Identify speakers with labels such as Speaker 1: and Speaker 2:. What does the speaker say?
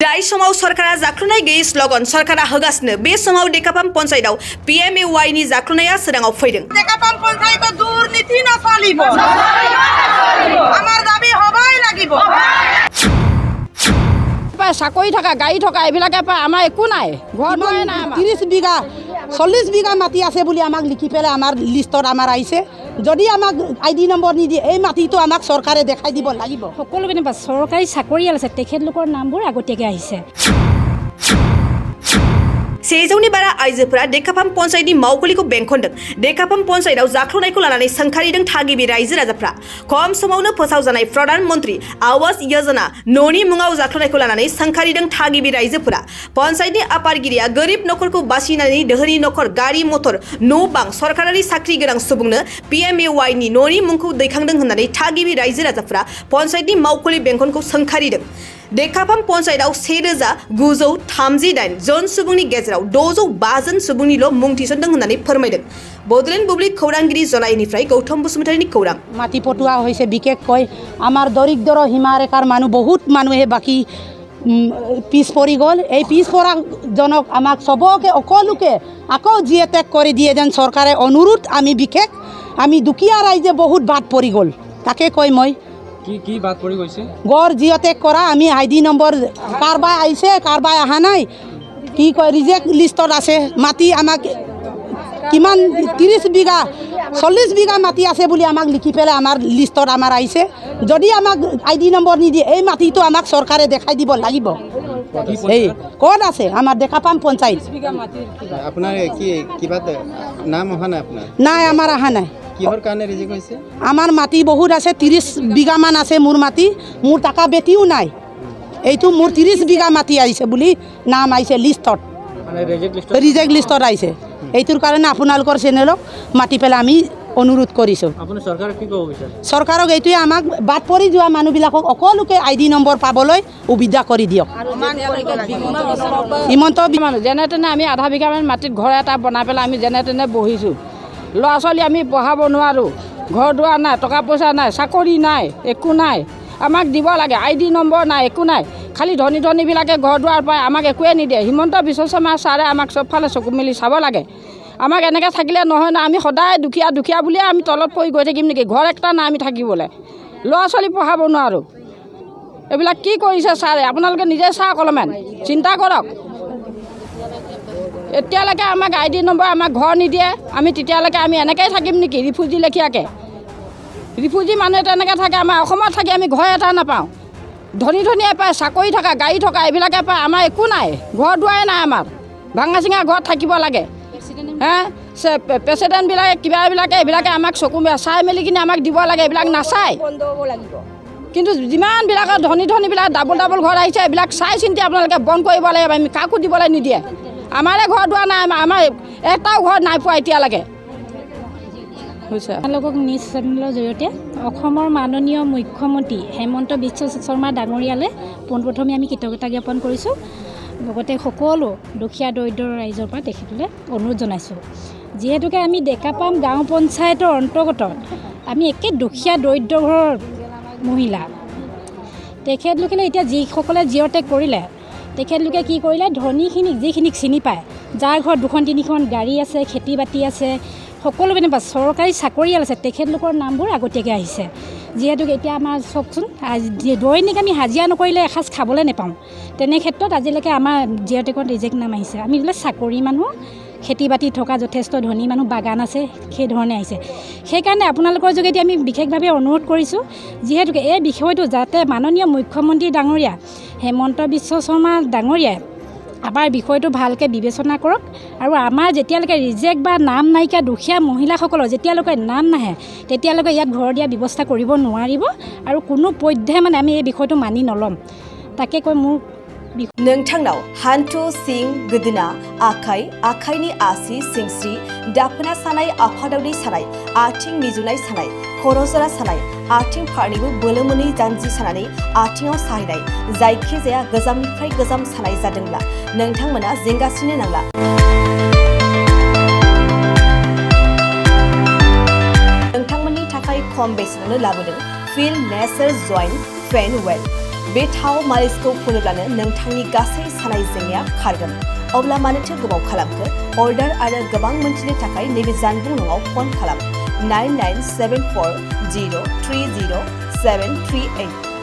Speaker 1: जाय समाव सरकारा जाख्लुनाय गैयै स्ल'गान सरकारा होगासिनो बे समाव डेकापाम पन्चायतआव PMAY नि जाख्लुनाया सोराङाव फैदों।
Speaker 2: डेकापाम पन्चायतত দুর্নীতি নচলিব আমাৰ দাবী হবই লাগিব।
Speaker 3: চাকৰি থকা গাড়ী থকা এইবিলাকে পায় আমাৰ একো নাই ঘৰ নাই নাই
Speaker 4: 30 বিঘা 40 বিঘা মাটি আছে বুলি আমাক লিখি পেলাই আমাৰ লিষ্টত আমাৰ আহিছে যদি আমাক আইডি নম্বৰ নিদিয়ে এই মাটিটো আমাক চৰকাৰে দেখাই দিব লাগিব
Speaker 5: সকলো পিনে চৰকাৰী চাকৰিয়াল আছে তেখেতলোকৰ নামবোৰ আগতীয়াকৈ আহিছে
Speaker 1: सेजौनि बारा आइजोफोरा डेकापाम पन्चायतनि मावखुलिखौ बेंखनदों। डेकापाम पन्चायतआव जाख्लुनायखौ लानानै सोंखारिदों थागिबि रायजो राजाफ्रा। खम समावनो फोसावजानाय प्रधान मन्त्री आवास योजना न'नि मुङाव जाख्लुनायखौ लानानै सोंखारिदों थागिबि रायजोफोरा। पन्चायतनि आफादगिरिया गोरिब नखरखौ बासिनानै दोहोनि नखर गारि मटर न' बां सरकारि साख्रि गोनां सुबुंनो PMAY नि न'नि मुंखौ दैखांदों होननानै थागिबि रायजो राजाफ्रा पन्चायतनि मावखुलि बेंखनखौ सोंखारिदों। डेकापाम पन्चायतआव 1938 जन सुबुंनि गेजेराव 605 जन सुबुंनिल' मुं थिसनदों होननानै फोरमायदों। बडलेण्ड बुब्लि खौरांगिरि जनायनिफ्राय गौतम बसुमतारीनि खौरां।
Speaker 4: মাটি পটোৱা হৈছে বিশেষকৈ আমাৰ দৰিদ্ৰ সীমাৰেখাৰ মানুহ বহুত মানুহে বাকী পিছ পৰি গ'ল এই পিছ পৰা জনক আমাক সবকে অকলোকে আকৌ জিএটেক কৰি দিয়ে যেন চৰকাৰে অনুৰোধ আমি বিশেষ আমি দুখীয়া ৰাইজে বহুত বাদ পৰি গ'ল তাকে কয় মই
Speaker 6: কি বাদ পৰি গৈছে
Speaker 4: গড় জিঅ'টেক কৰা আমি আইডি নম্বৰ কাৰবাই আহিছে কাৰবাই অহা নাই কি কয় ৰিজেক্ট লিষ্টত আছে মাটি আমাক কিমান 30 বিঘা 40 বিঘা মাটি আছে বুলি আমাক লিখি পেলাই আমাৰ লিষ্টত আমাৰ আহিছে যদি আমাক আইডি নম্বৰ নিদিয়ে এই মাটিটো আমাক চৰকাৰে দেখাই দিব লাগিব এই ক'ত আছে আমাৰ ডেকাপাম পঞ্চায়ত
Speaker 6: আপোনাৰ কি কিবা নাম অহা নাই আপোনাৰ
Speaker 4: নাই আমাৰ অহা নাই
Speaker 6: কিহৰ কাৰণে ৰিজেক্ট হৈছে
Speaker 4: আমাৰ মাটি বহুত আছে 30 বিঘা মান আছে মোৰ মাটি মোৰ টাকা বেটিও নাই এইটো মোৰ 30 বিঘা মাটি আহিছে বুলি নাম আহিছে লিষ্টত
Speaker 6: মানে
Speaker 4: ৰিজেক্ট লিষ্টত আহিছে এইটোৰ কাৰণে আপোনালোকৰ চেনেলক মাতি পেলাই আমি অনুৰোধ কৰিছোঁ
Speaker 6: আপুনি চৰকাৰক কি ক'ব বিচাৰে
Speaker 4: চৰকাৰক এইটোৱে আমাক বাদ পৰি যোৱা মানুহবিলাকক অকলোকে আইডি নম্বৰ পাবলৈ সুবিধা কৰি দিয়ক হিমন্ত
Speaker 3: যেনে তেনে আমি আধা বিঘামান মাটিত ঘৰ এটা বনাই পেলাই আমি যেনে তেনে বহিছোঁ ল'ৰা ছোৱালী আমি পঢ়াব নোৱাৰোঁ ঘৰ দুৱাৰ নাই টকা পইচা নাই চাকৰি নাই একো নাই আমাক দিব লাগে আইডি নম্বৰ নাই একো নাই খালি ধনী ধনীবিলাকে ঘৰ দুৱাৰ পায় আমাক একোৱে নিদিয়ে হিমন্ত বিশ্ব শৰ্মা ছাৰে আমাক চবফালে চকু মেলি চাব লাগে আমাক এনেকৈ থাকিলে নহয় না আমি সদায় দুখীয়া দুখীয়া বুলিয়ে আমি তলত পৰি গৈ থাকিম নেকি ঘৰ একটা নাই আমি থাকিবলৈ ল'ৰা ছোৱালী পঢ়াব নোৱাৰোঁ এইবিলাক কি কৰিছে ছাৰে আপোনালোকে নিজে চাওক অলপমান চিন্তা কৰক এতিয়ালৈকে আমাক আইডি নম্বৰ আমাক ঘৰ নিদিয়ে আমি তেতিয়ালৈকে আমি এনেকৈয়ে থাকিম নেকি ৰিফিউজি লেখীয়াকৈ ৰিফিউজি মানুহ তেনেকৈ থাকে আমাৰ অসমত থাকি আমি ঘৰ এটা নাপাওঁ ধনী ধনীয়ে পায় চাকৰি থকা গাড়ী থকা এইবিলাকে পায় আমাৰ একো নাই ঘৰ দুৱাৰে নাই আমাৰ ভাঙা চিঙা ঘৰত থাকিব লাগে হে প্ৰেচিডেণ্টবিলাকে কিবাবিলাকে এইবিলাকে আমাক চকু চাই মেলি কিনে আমাক দিব লাগে এইবিলাক নাচায় কিন্তু যিমানবিলাকৰ ধনী ধনীবিলাক ডাবল ঘৰ আহিছে এইবিলাক চাই চিন্তি আপোনালোকে বন্ধ কৰিব লাগিব আমি কাকো দিবলৈ নিদিয়ে আমাৰে ঘৰ দুৱাৰ নাই আমাৰ এটাও ঘৰ নাই পোৱা এতিয়ালৈকে হৈছে
Speaker 5: আপোনালোকক নিউজ চেনেলৰ জৰিয়তে অসমৰ মাননীয় মুখ্যমন্ত্ৰী হেমন্ত বিশ্ব শৰ্মা ডাঙৰীয়ালৈ পোনপ্ৰথমে আমি কৃতজ্ঞতা জ্ঞাপন কৰিছোঁ লগতে সকলো দুখীয়া দৰিদ্ৰ ৰাইজৰ পৰা তেখেতলৈ অনুৰোধ জনাইছোঁ যিহেতুকে আমি ডেকাপাম গাঁও পঞ্চায়তৰ অন্তৰ্গত আমি একে দুখীয়া দৰিদ্ৰ ঘৰৰ মহিলা তেখেতলোকে এতিয়া যিসকলে জিঅ'টেক কৰিলে তেখেতলোকে কি কৰিলে ধনীখিনিক যিখিনিক চিনি পায় যাৰ ঘৰত 2-3খন গাড়ী আছে খেতি বাতি আছে সকলো পিনে চৰকাৰী চাকৰিয়াল আছে তেখেতলোকৰ নামবোৰ আগতীয়াকৈ আহিছে যিহেতুকে এতিয়া আমাৰ চাওকচোন দৈনিক আমি হাজিৰা নকৰিলে এসাঁজ খাবলৈ নাপাওঁ তেনে ক্ষেত্ৰত আজিলৈকে আমাৰ জিঅ'টেকত ৰিজেক্ট নাম আহিছে আমি বোলে চাকৰি মানুহ খেতি বাতি থকা যথেষ্ট ধনী মানুহ বাগান আছে সেইধৰণে আহিছে সেইকাৰণে আপোনালোকৰ যোগেদি আমি বিশেষভাৱে অনুৰোধ কৰিছোঁ যিহেতুকে এই বিষয়টো যাতে মাননীয় মুখ্যমন্ত্ৰী ডাঙৰীয়া হেমন্ত বিশ্ব শৰ্মা ডাঙৰীয়াই আমাৰ বিষয়টো ভালকৈ বিবেচনা কৰক আৰু আমাৰ যেতিয়ালৈকে ৰিজেক্ট বা নাম নাইকিয়া দুখীয়া মহিলাসকলৰ যেতিয়ালৈকে নাম নাহে তেতিয়ালৈকে ইয়াত ঘৰ দিয়া ব্যৱস্থা কৰিব নোৱাৰিব আৰু কোনো পধ্যে মানে আমি এই বিষয়টো মানি নল'ম তাকে কৈ মোৰ
Speaker 1: नोंथांनाव हान्थु सिं गोदोना आखाइ आखाइनि आसि सिंस्रि दाफोना सानाय आफादावनि सानाय आथिं मिजुनाय सानाय खर' जरा सानाय आथिं फारनैबो बोलो मोनै जानजि सानानै आथिङाव साहैनाय जायखिजाया गोजामनिफ्राय गोजाम सानाय जादोंब्ला नोंथांमोना जिंगासिनो नांला नोंथांमोननि थाखाय खम बेसेनावनो लाबोदों फिल नेचार जइन्ट पेन वेल बे थाव मालिसखौ फुनोब्लानो नोंथांनि गासै सानाय जेंनाया खारगोन। अब्ला मानोथो गोबाव खालामखो? अर्डार आरो गोबां मोनथिनो थाखाय नैबे जानबुं नङाव फन खालाम 9974030738।